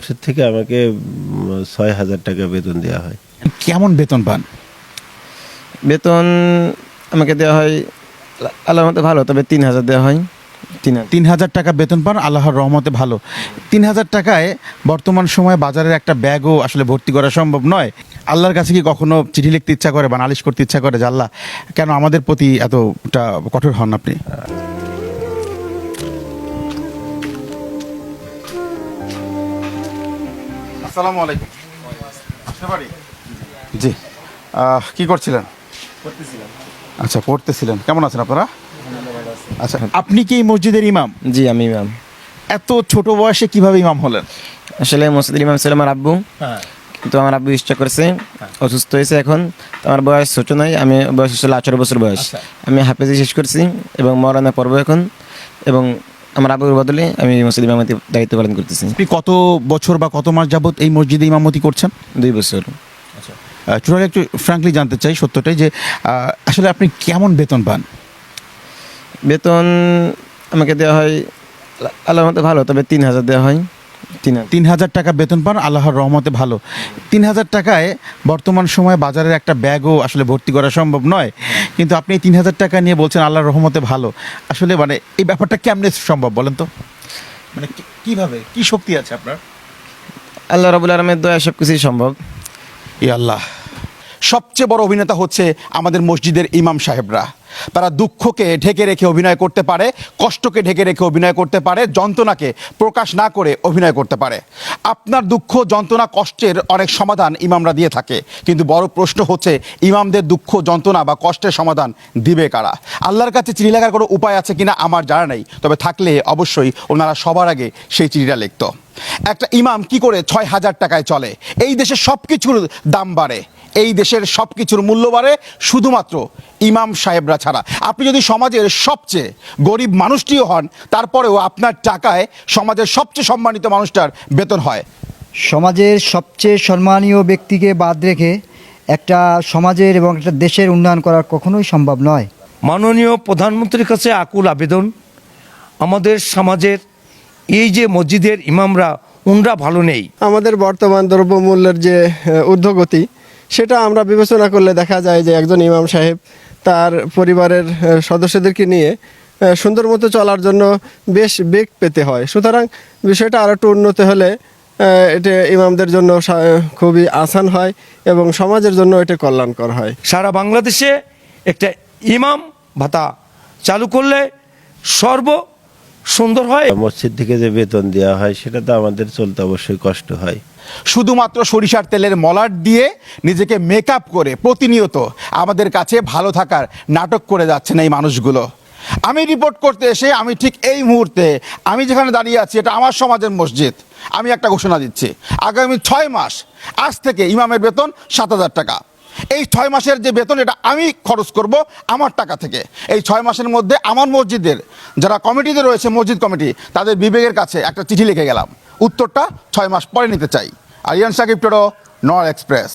মসজিদ থেকে আমাকে ৬,০০০ টাকা বেতন দেওয়া হয়। কেমন বেতন পান? বেতন আমাকে দেওয়া হয় আল্লাহর মতে ভালো, তবে ৩,০০০ দেওয়া হয়। ৩,০০০ টাকা বেতন পান, আল্লাহর রহমতে ভালো। ৩,০০০ টাকায় বর্তমান সময়ে বাজারের একটা ব্যাগও আসলে ভর্তি করা সম্ভব নয়। আল্লাহর কাছে কি কখনো চিঠি লিখতে ইচ্ছা করে বা নালিশ করতে ইচ্ছা করে যে আল্লাহ কেন আমাদের প্রতি এতটা কঠোর হন আপনি? আসসালামু আলাইকুম। আসতে পারি? জি। কি করছিলেন? আচ্ছা, পড়তেছিলেন। কেমন আছেন আপনারা? আচ্ছা, আপনি কি এই মসজিদের ইমাম? জি, আমি ইমাম। এত ছোট বয়সে কিভাবে ইমাম হলেন? আসলে মসজিদের ইমাম ছিল আমার আব্বু, কিন্তু আমার আব্বু ইচ্ছা করেছে, অসুস্থ হয়েছে এখন। তো আমার বয়স ছোট নয়, আমি বয়স ছিল 18 বছর বয়স। আমি হাফেজি শেষ করছি এবং মরানা পড়বো এখন, এবং আমার আব্বুর বদলে আমি মসজিদ ইমামতি দায়িত্ব পালন করতেছি। আপনি কত বছর বা কত মাস যাবত এই মসজিদে ইমামতি করছেন? 2 বছর। টোটালি একটু ফ্র্যাঙ্কলি জানতে চাই সত্যটাই যে আসলে আপনি কেমন বেতন পান? বেতন আমাকে দেওয়া হয় আল্লাহর মতে ভালো, তবে ৩,০০০ দেওয়া হয়। ৩,০০০ টাকা বেতন পান, আল্লাহর রহমতে ভালো। ৩,০০০ টাকায় বর্তমান সময়ে বাজারের একটা ব্যাগও আসলে ভর্তি করা সম্ভব নয়, কিন্তু আপনি এই ৩,০০০ টাকা নিয়ে বলছেন আল্লাহর রহমতে ভালো। আসলে মানে এই ব্যাপারটা কেমনে সম্ভব বলেন তো? মানে কিভাবে, কি শক্তি আছে আপনার? আল্লাহ রাব্বুল আলামিনের দয়া সব কিছুই সম্ভব। ই আল্লাহ। সবচেয়ে বড় অভিনেতা হচ্ছে আমাদের মসজিদের ইমাম সাহেবরা। তারা দুঃখকে ঢেকে রেখে অভিনয় করতে পারে, কষ্টকে ঢেকে রেখে অভিনয় করতে পারে, যন্ত্রণাকে প্রকাশ না করে অভিনয় করতে পারে। আপনার দুঃখ, যন্ত্রণা, কষ্টের অনেক সমাধান ইমামরা দিয়ে থাকে, কিন্তু বড় প্রশ্ন হচ্ছে ইমামদের দুঃখ, যন্ত্রণা বা কষ্টের সমাধান দিবে কারা? আল্লাহর কাছে চিঠি লেখার কোনো উপায় আছে কিনা আমার জানা নেই, তবে থাকলে অবশ্যই ওনারা সবার আগে সেই চিঠিটা লিখত। একটা ইমাম কি করে ৬,০০০ টাকায় চলে? এই দেশের সব কিছুর দাম বাড়ে, এই দেশের সব কিছুর মূল্য বাড়ে শুধুমাত্র ইমাম সাহেবরা ছাড়া। আপনি যদি সমাজের সবচেয়ে গরিব মানুষটিও হন, তারপরেও আপনার টাকায় সমাজের সবচেয়ে সম্মানিত মানুষটার বেতন হয়। সমাজের সবচেয়ে সম্মানীয় ব্যক্তিকে বাদ রেখে একটা সমাজের এবং একটা দেশের উন্নয়ন করা কখনোই সম্ভব নয়। মাননীয় প্রধানমন্ত্রীর কাছে আকুল আবেদন, আমাদের সমাজের এই যে মসজিদের ইমামরা, উনরা ভালো নেই। আমাদের বর্তমান দ্রব্যমূল্যের যে ঊর্ধ্বগতি, সেটা আমরা বিবেচনা করলে দেখা যায় যে একজন ইমাম সাহেব তার পরিবারের সদস্যদেরকে নিয়ে সুন্দর মতো চলার জন্য বেশ বেগ পেতে হয়। সুতরাং বিষয়টা আরও একটু উন্নত হলে এটা ইমামদের জন্য খুবই আসান হয় এবং সমাজের জন্য এটা কল্যাণকর হয়। সারা বাংলাদেশে একটা ইমাম ভাতা চালু করলে সর্ব সুন্দর হয়। মসজিদ থেকে যে বেতন দেওয়া হয় সেটা তো আমাদের চলতে অবশ্যই কষ্ট হয়। শুধুমাত্র সরিষার তেলের মলাট দিয়ে নিজেকে মেকআপ করে প্রতিনিয়ত আমাদের কাছে ভালো থাকার নাটক করে যাচ্ছেন এই মানুষগুলো। আমি রিপোর্ট করতে এসে আমি ঠিক এই মুহূর্তে আমি যেখানে দাঁড়িয়ে আছি, এটা আমার সমাজের মসজিদ। আমি একটা ঘোষণা দিচ্ছি, আগামী 6 মাস আজ থেকে ইমামের বেতন 7,০০০ টাকা। এই 6 মাসের যে বেতন, এটা আমি খরচ করব আমার টাকা থেকে। এই 6 মাসের মধ্যে আমার মসজিদের যারা কমিটিতে রয়েছে, মসজিদ কমিটি, তাদের বিবেকের কাছে একটা চিঠি লিখে গেলাম, উত্তরটা 6 মাস পরে নিতে চাই। আরিয়ান সাকিব টোডো, নর এক্সপ্রেস।